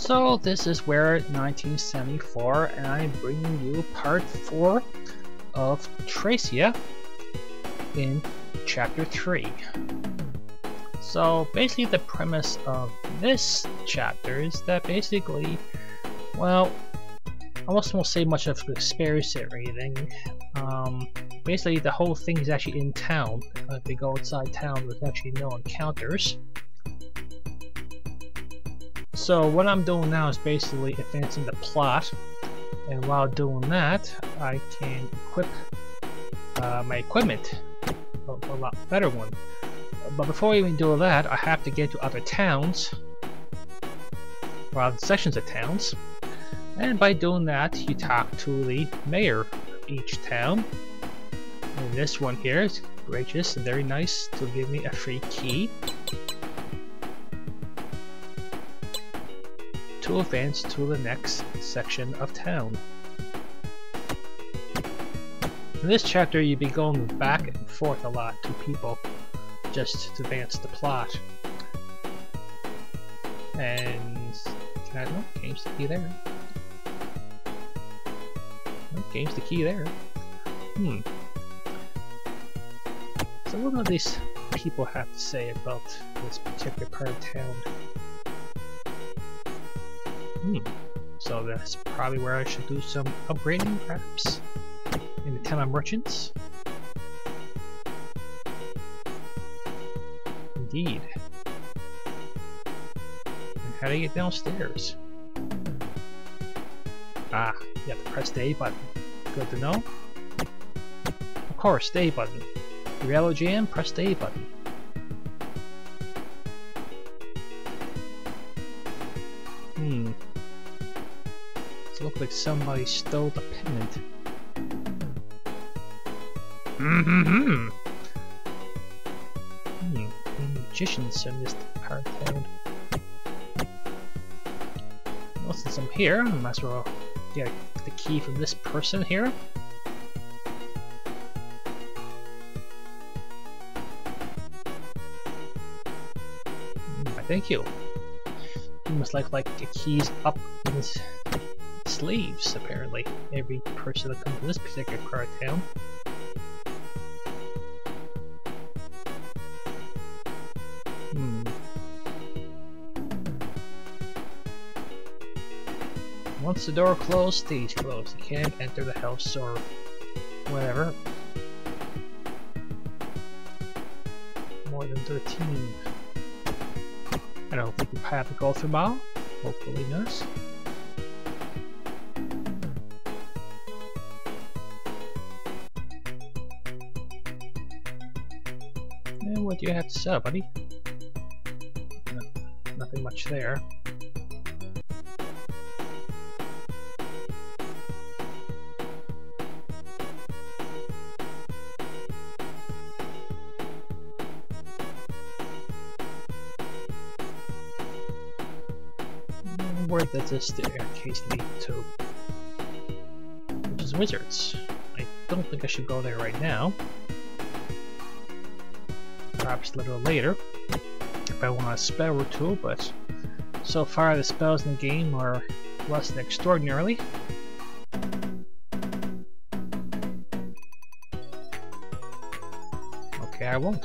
So this is where 1974, and I'm bringing you part 4 of Traysia in chapter 3. So basically the premise of this chapter is that basically, well, I won't say much of the conspiracy or anything. Basically the whole thing is actually in town. If we go outside town, there's actually no encounters. So what I'm doing now is basically advancing the plot, and while doing that I can equip my equipment, a lot better one. But before I even do that, I have to get to other towns, or other sections of towns, and by doing that you talk to the mayor of each town. And this one here is gracious and very nice to give me a free key to advance to the next section of town. In this chapter you'll be going back and forth a lot to people just to advance the plot. And can I change the key there? Oh, change the key there. So what do these people have to say about this particular part of town? So that's probably where I should do some upgrading, perhaps, in the town of merchants. Indeed. And how do you get downstairs? Ah, you have to press the A button. Good to know. Of course, the A button. Yellow jam, press the A button. It looks like somebody stole the pendant. Magicians in this part of town. Well, since I'm here, I might as well get the key from this person here. Thank you. He must like the keys up in his sleeves, apparently. Every person that comes to this particular part of town. Once the door closed, stage closed. You can't enter the house or whatever. More than 13. I don't think we have to go through them all. Hopefully not. And what do you have to say, buddy? No, nothing much there. Where does this staircase lead to? Which is wizards. I don't think I should go there right now. Perhaps a little later, if I want a spell or two, but so far the spells in the game are less than extraordinarily. Okay, I won't.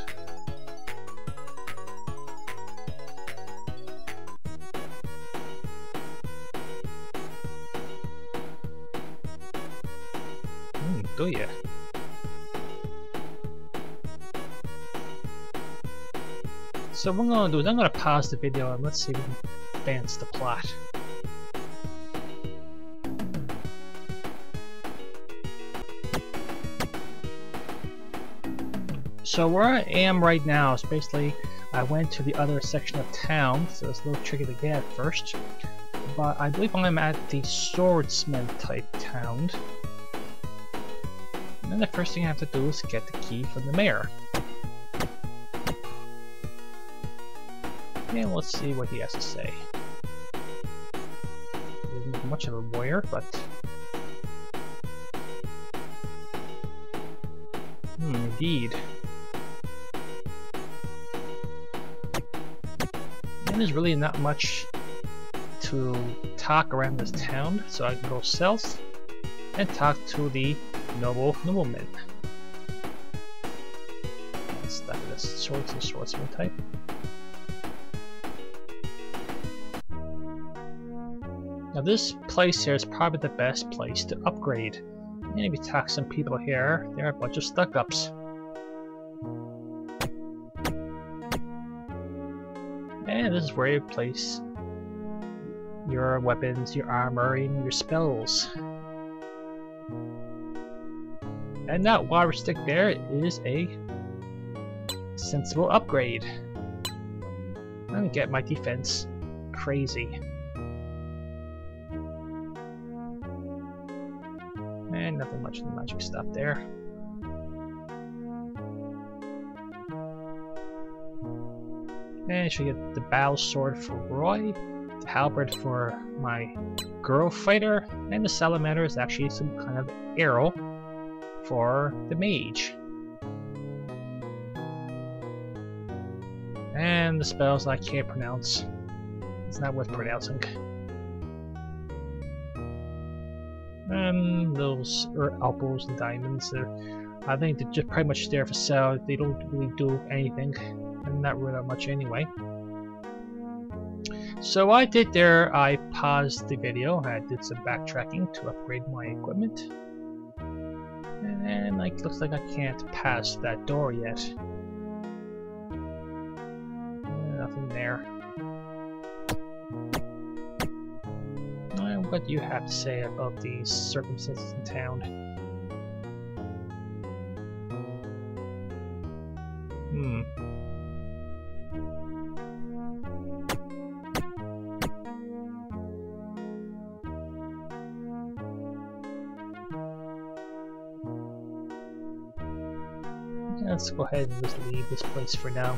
Do ya? So what I'm gonna do is I'm gonna pause the video and let's see if we can advance the plot. So where I am right now is basically I went to the other section of town, so it's a little tricky to get at first. But I believe I'm at the swordsmith type town. And the first thing I have to do is get the key from the mayor. And let's see what he has to say. He isn't much of a warrior, but... indeed. And there's really not much to to talk around this town, so I can go south and talk to the noblemen. Let's start with this swordsman type. Now this place here is probably the best place to upgrade. And if you talk to some people here, they're a bunch of stuck-ups. And this is where you place your weapons, your armor, and your spells. And that water stick there is a sensible upgrade. I'm gonna get my defense crazy. And nothing much in the magic stuff there. And should get the battle sword for Roy, the halberd for my girl fighter, and the salamander is actually some kind of arrow for the mage. And the spells I can't pronounce. It's not worth pronouncing. And those opals and diamonds, I think they're just pretty much there for sale. They don't really do anything, and not really that much anyway. So what I did there, I paused the video, I did some backtracking to upgrade my equipment. And like, looks like I can't pass that door yet. Nothing there. What do you have to say about these circumstances in town? Let's go ahead and just leave this place for now.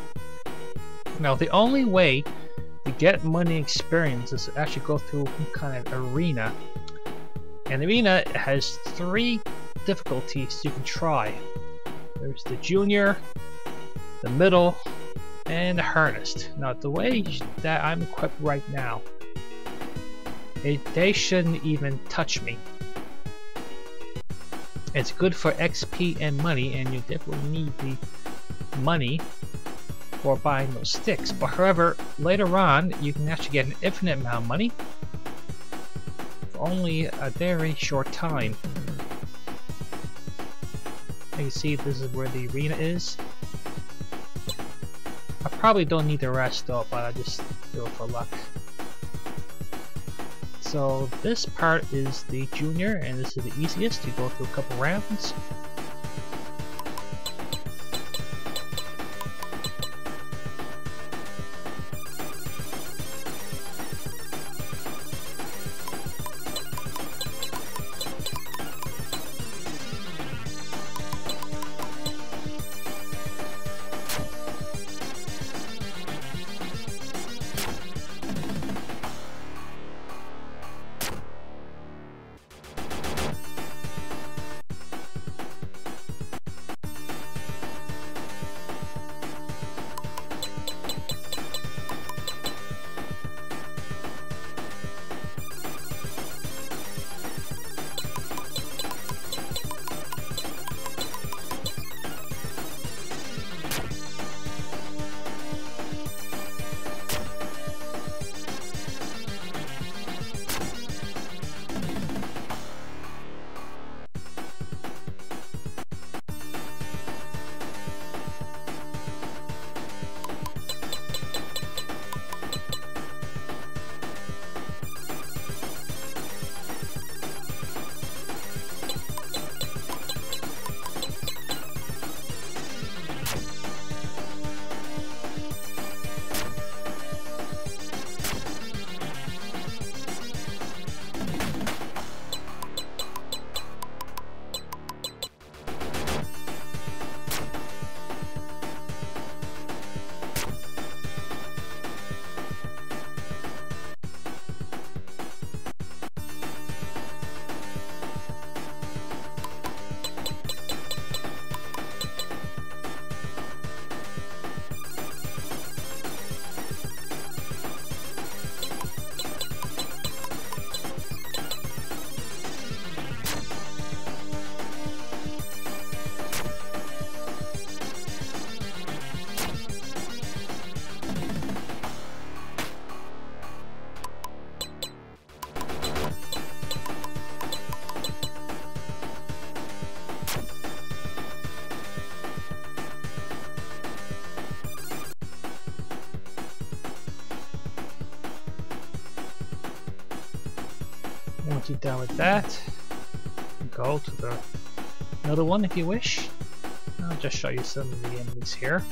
Now, the only way to get money experience is to actually go through some kind of arena. And the arena has 3 difficulties you can try. There's the junior, the middle, and the hardest. Now, the way that I'm equipped right now, they shouldn't even touch me. It's good for XP and money, and you definitely need the money for buying those sticks. But however, later on, you can actually get an infinite amount of money for only a very short time. You can see this is where the arena is. I probably don't need the rest though, but I just do it for luck. So this part is the junior, and this is the easiest. You go through a couple rounds. Once you're done with that, go to the another one if you wish. I'll just show you some of the enemies here.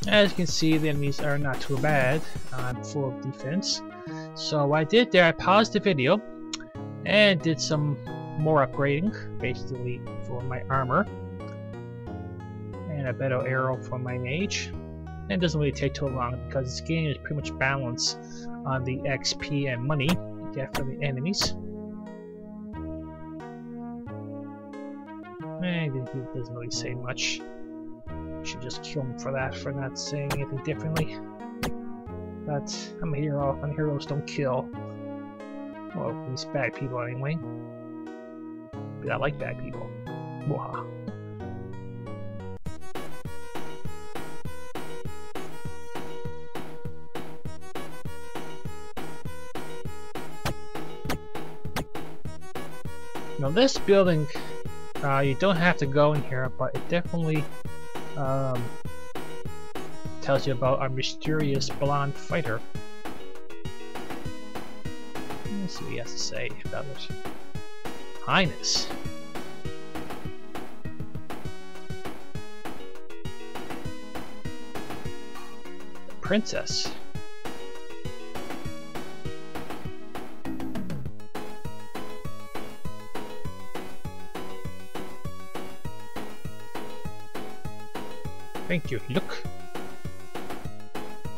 As you can see, the enemies are not too bad. I'm full of defense. So what I did there, I paused the video and did some more upgrading, basically for my armor. And a better arrow for my mage. And it doesn't really take too long because this game is pretty much balanced on the XP and money you get from the enemies. And it doesn't really say much. Should just kill him for that, for not saying anything differently. But I'm a hero, and heroes don't kill. Well, at least bad people anyway. But I like bad people. Waha. Now this building, you don't have to go in here, but it definitely tells you about our mysterious blonde fighter. Let's see what he has to say about it. Highness. The princess. Thank you. Look.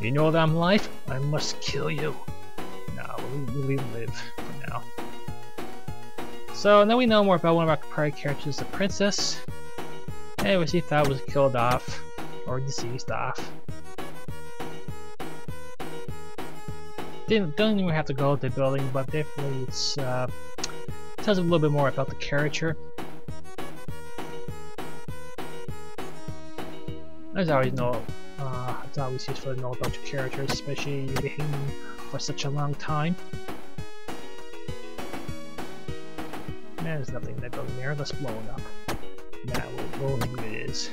You know that I'm alive? I must kill you. No, we'll live for now. So now we know more about one of our prior characters, the princess. Anyways, he thought was killed off or deceased off. Don't even have to go to the building, but definitely it's tells a little bit more about the character. As I always know, it's always useful to know about your characters, especially if you've been hanging for such a long time. Man, there's nothing in that building there. Let's blow it up. Nah, we'll leave it is.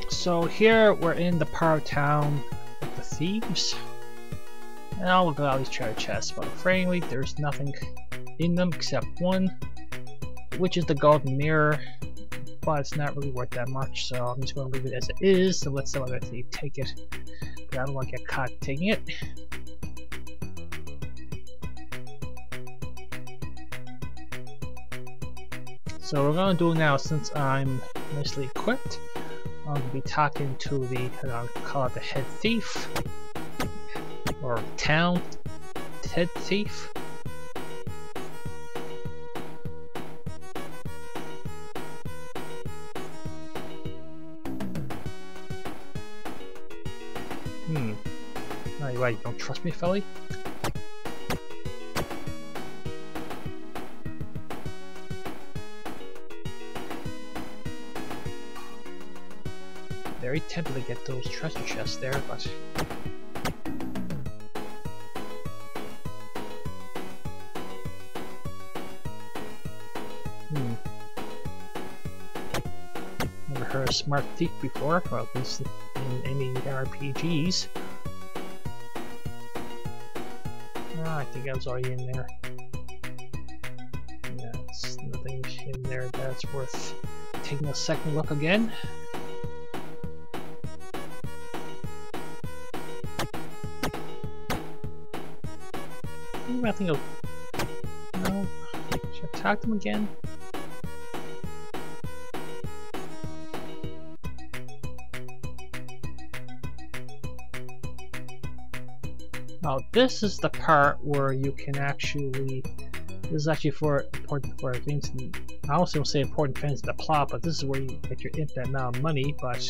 So here we're in the part of town with the thieves. And I'll look at all these treasure chests, but frankly there's nothing in them except one, which is the golden mirror, but it's not really worth that much, so I'm just going to leave it as it is and let some other thief take it, but I don't want to get caught taking it. So we're going to do now, since I'm nicely equipped, I'm going to be talking to the, call it the head thief, or town head thief. Oh, you right, you don't trust me, Felly? Very tempted to get those treasure chests there, but never heard of smart thief before, well, at least in any RPGs. I think I was already in there. Yeah, there's nothing in there that's worth taking a second look again. I think no. Should I talk to him again? Oh, this is the part where you can actually. This is actually important for things. I also don't say important things in the plot, but this is where you get your infinite amount of money. But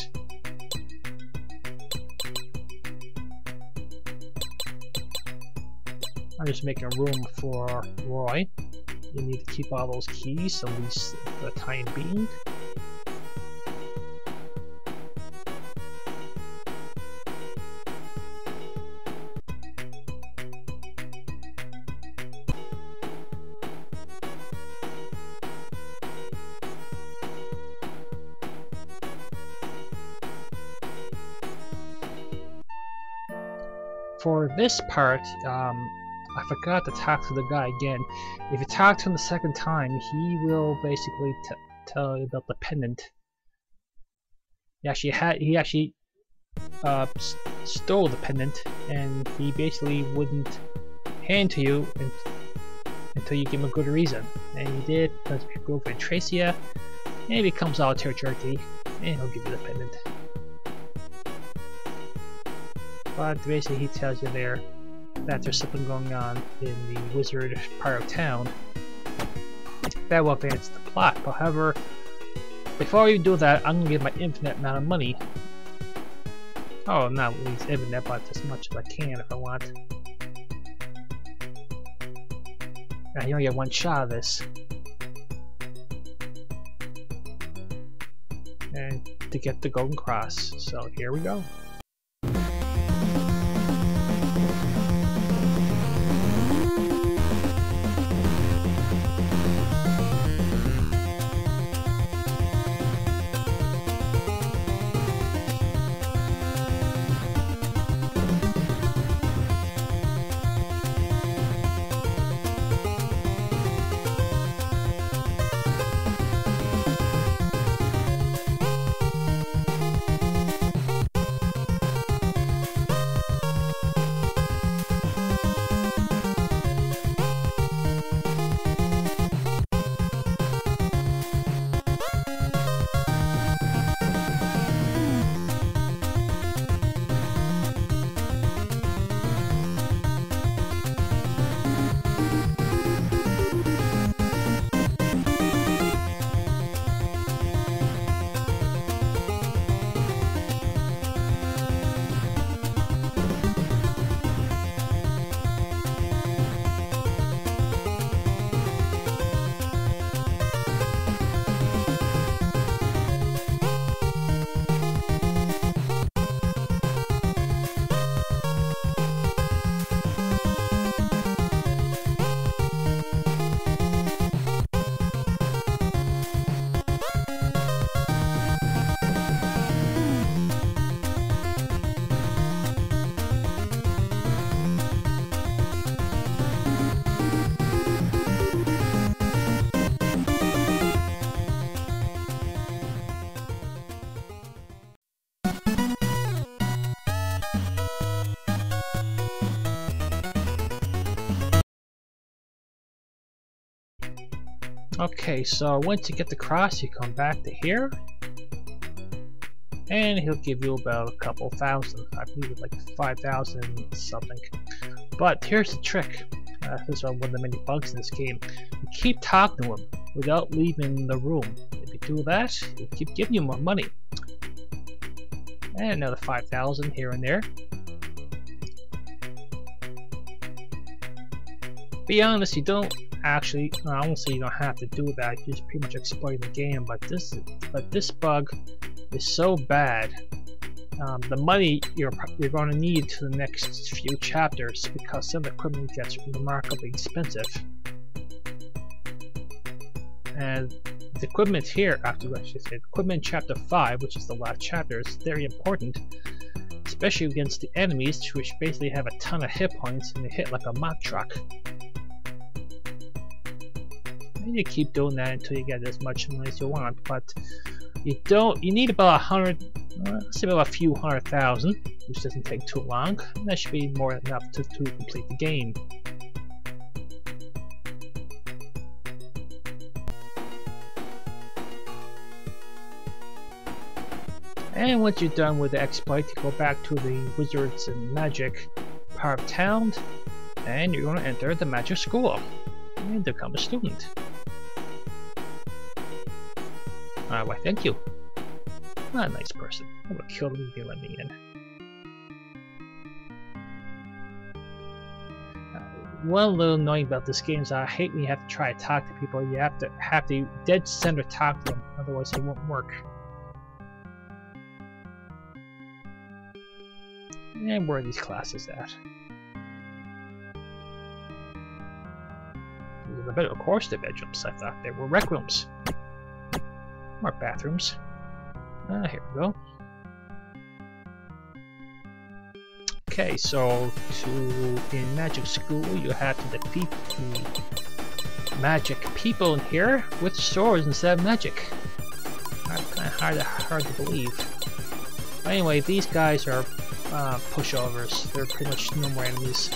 I'm just making room for Roy. You need to keep all those keys, at least for the time being. For this part, I forgot to talk to the guy again. If you talk to him the second time, he will basically tell you about the pendant. He actually stole the pendant, and he basically wouldn't hand to you until you give him a good reason. And he did, because your girlfriend Traysia, and he becomes all jerky, and he'll give you the pendant. But basically he tells you there that there's something going on in the wizard part of town that will advance the plot. However, before you do that, I'm going to give my infinite amount of money. Oh, not at least infinite, but as much as I can if I want. And you only get one shot of this. And to get the golden cross. So here we go. Okay, so once you get the cross, you come back to here. And he'll give you about a couple thousand. I believe it's like 5,000 something. But here's the trick. This is one of the many bugs in this game. You keep talking to him without leaving the room. If you do that, he'll keep giving you more money. And another 5,000 here and there. Be honest, you don't actually. I won't say you don't have to do that. You just pretty much exploit the game. But this bug is so bad. The money you're going to need to the next few chapters because some equipment gets remarkably expensive. And the equipment here, after I should say, equipment chapter 5, which is the last chapter, is very important, especially against the enemies, which basically have a ton of hit points and they hit like a mock truck. And you keep doing that until you get as much money as you want, but you need about 100, let's say about a few 100,000, which doesn't take too long. That should be more than enough to complete the game. And once you're done with the exploit, you go back to the Wizards and Magic part of town, and you're going to enter the Magic School and become a student. Why, thank you. Not a nice person. I would have killed him if they let me in. One little annoying about this game is I hate when you have to try to talk to people. You have to dead center talk to them, otherwise it won't work. And where are these classes at? These are the better, of course, the bedrooms. I thought they were rec rooms. More bathrooms. Here we go. Okay, so in Magic School you have to defeat the magic people in here with swords instead of magic. Kind of hard to believe. But anyway, these guys are pushovers. They're pretty much no more enemies.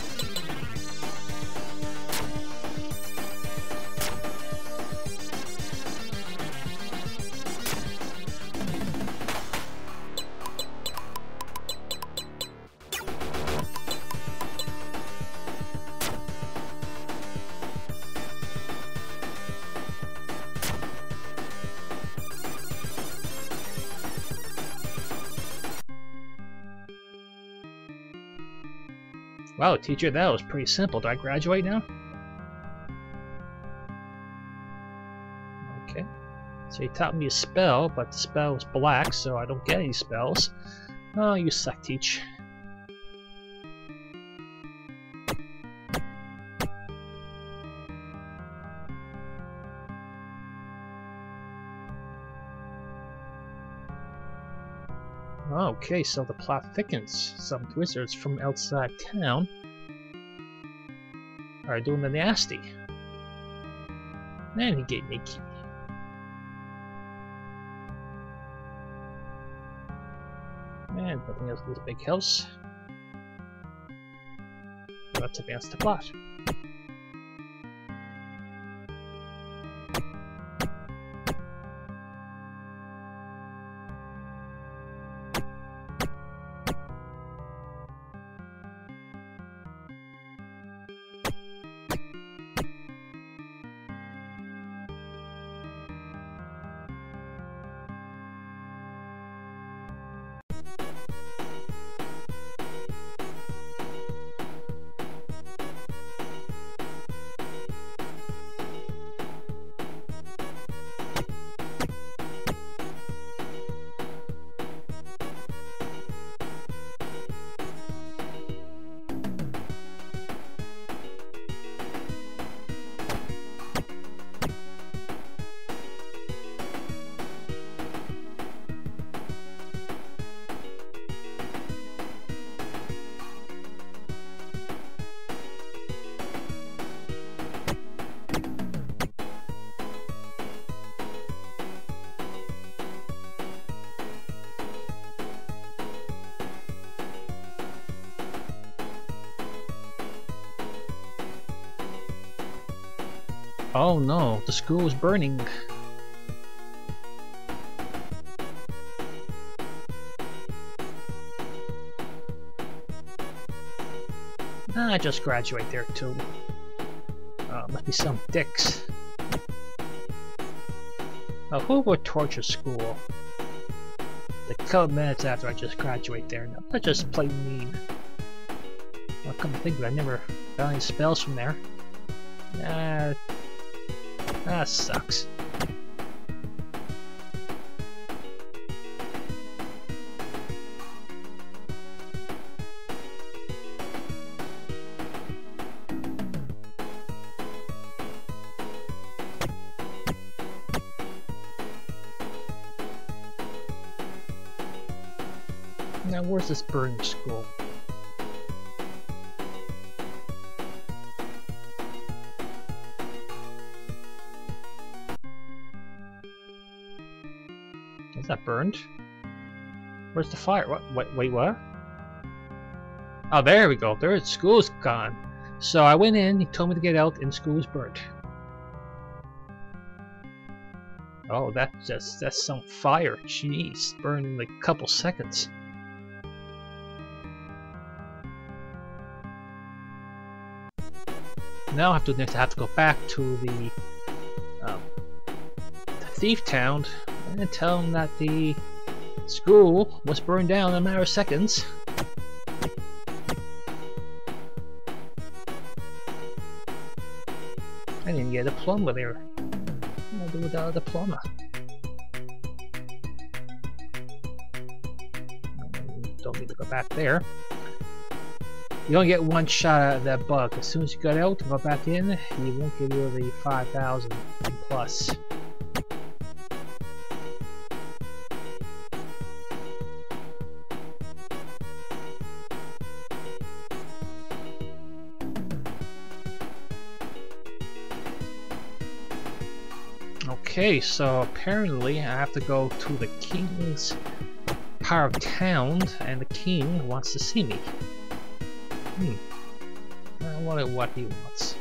Wow, teacher, that was pretty simple. Do I graduate now? Okay. So he taught me a spell, but the spell was black, so I don't get any spells. Oh, you suck, teach. Okay, so the plot thickens. Some wizards from outside town are doing the nasty. And he gave me a key. And nothing else in this big house. Let's advance the plot. Oh no, the school is burning. I just graduate there too. Must be some dicks. Oh, who would torture school? A couple minutes after I just graduate there. No, that's just plain mean. Well, come to think of it, I never got any spells from there. That sucks. Now, where's this burning school? Is that burned? Where's the fire? What? Wait, what? Oh, there we go. There, school's gone. So I went in, he told me to get out, and school's burnt. Oh, that's some fire. Jeez, burned in like a couple seconds. Now I have to go back to the thief town and tell them that the school was burned down in a matter of seconds. I didn't get a diploma there. What do I do without a diploma? Don't need to go back there. You only get one shot at that bug. As soon as you got out, go back in, he won't give you the 5,000 plus. Okay, so apparently I have to go to the king's part of town, and the king wants to see me. I wonder what he wants.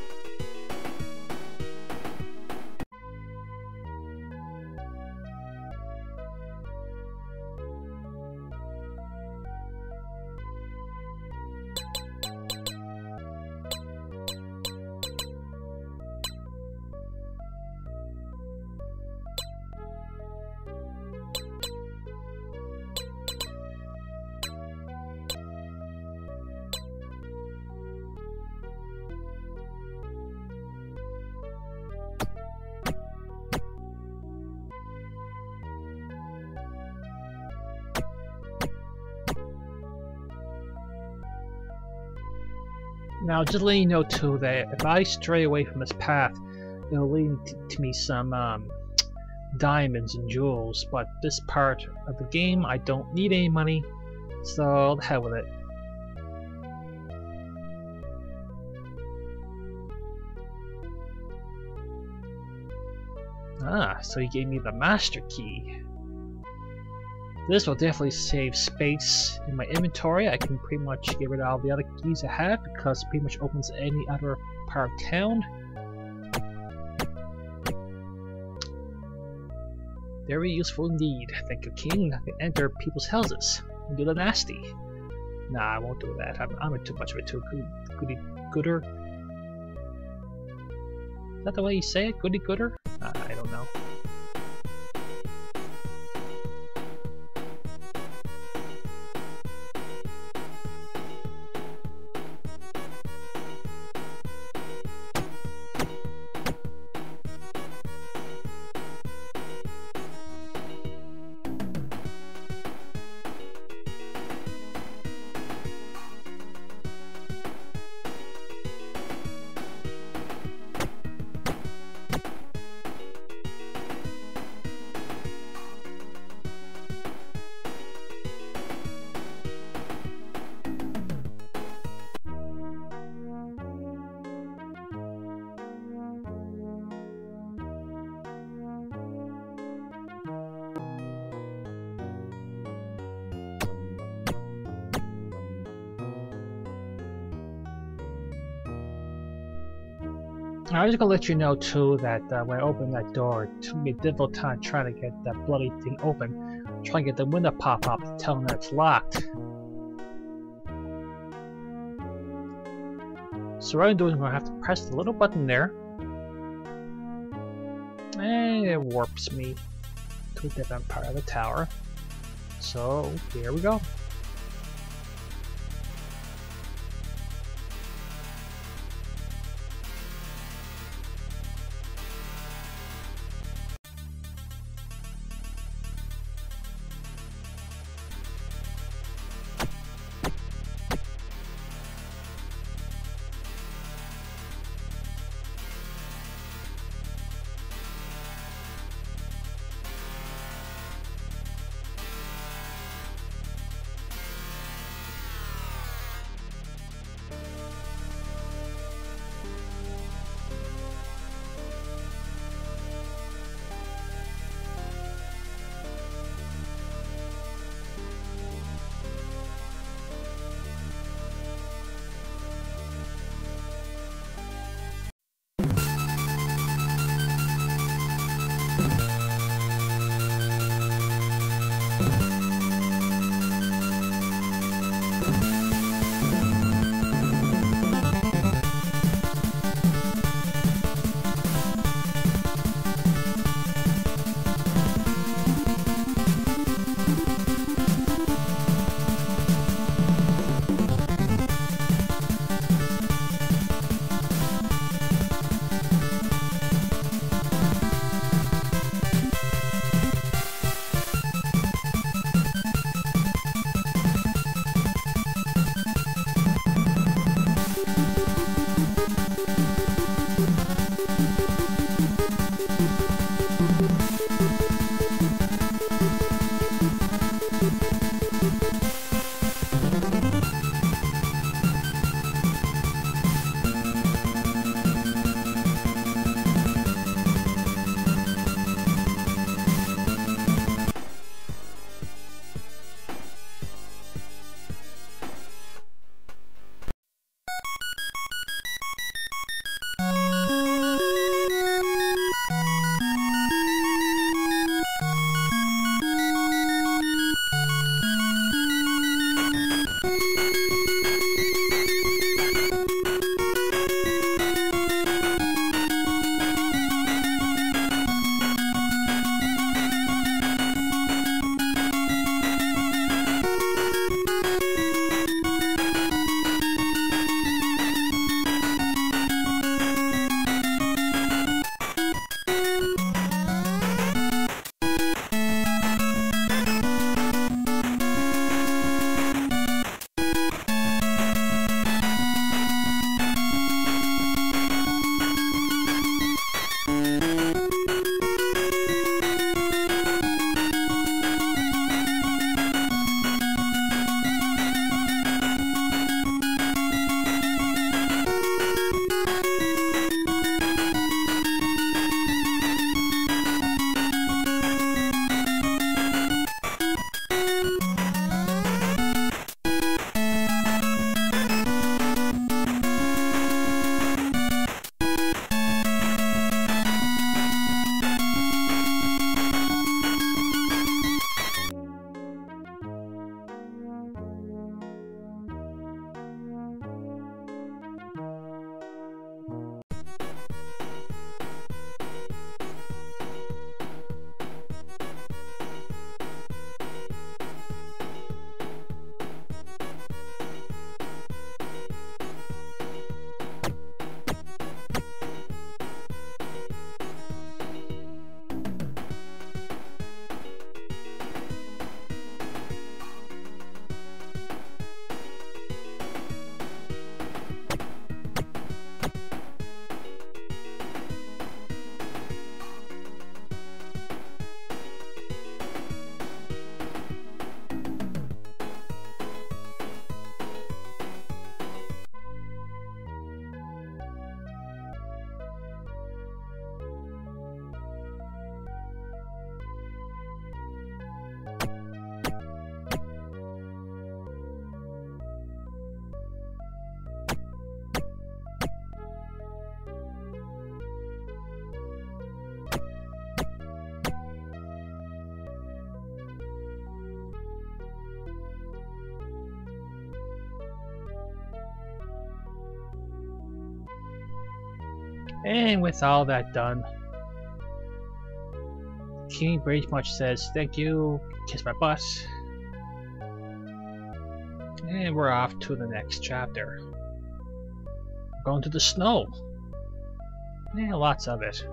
Now, just letting you know too that if I stray away from this path, it'll lead to me some diamonds and jewels. But this part of the game, I don't need any money, so the hell with it. Ah, so he gave me the master key. This will definitely save space in my inventory. I can pretty much get rid of all the other keys I have because it pretty much opens any other part of town. Very useful indeed. Thank you, King. I can enter people's houses and do the nasty. Nah, I won't do that. I'm too much of a goody-gooder. Is that the way you say it? Goody-gooder? I don't know. I was gonna let you know too that when I open that door, it took me a difficult time trying to get that bloody thing open. Trying to get the window pop up to tell them that it's locked. So what I'm doing is I'm gonna have to press the little button there. And it warps me to a different part of the tower. So here we go. And with all that done, King pretty much says, "Thank you, kiss my butt." And we're off to the next chapter. We're going to the snow. Yeah, lots of it.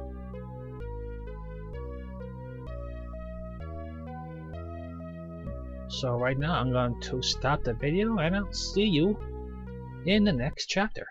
So right now I'm going to stop the video and I'll see you in the next chapter.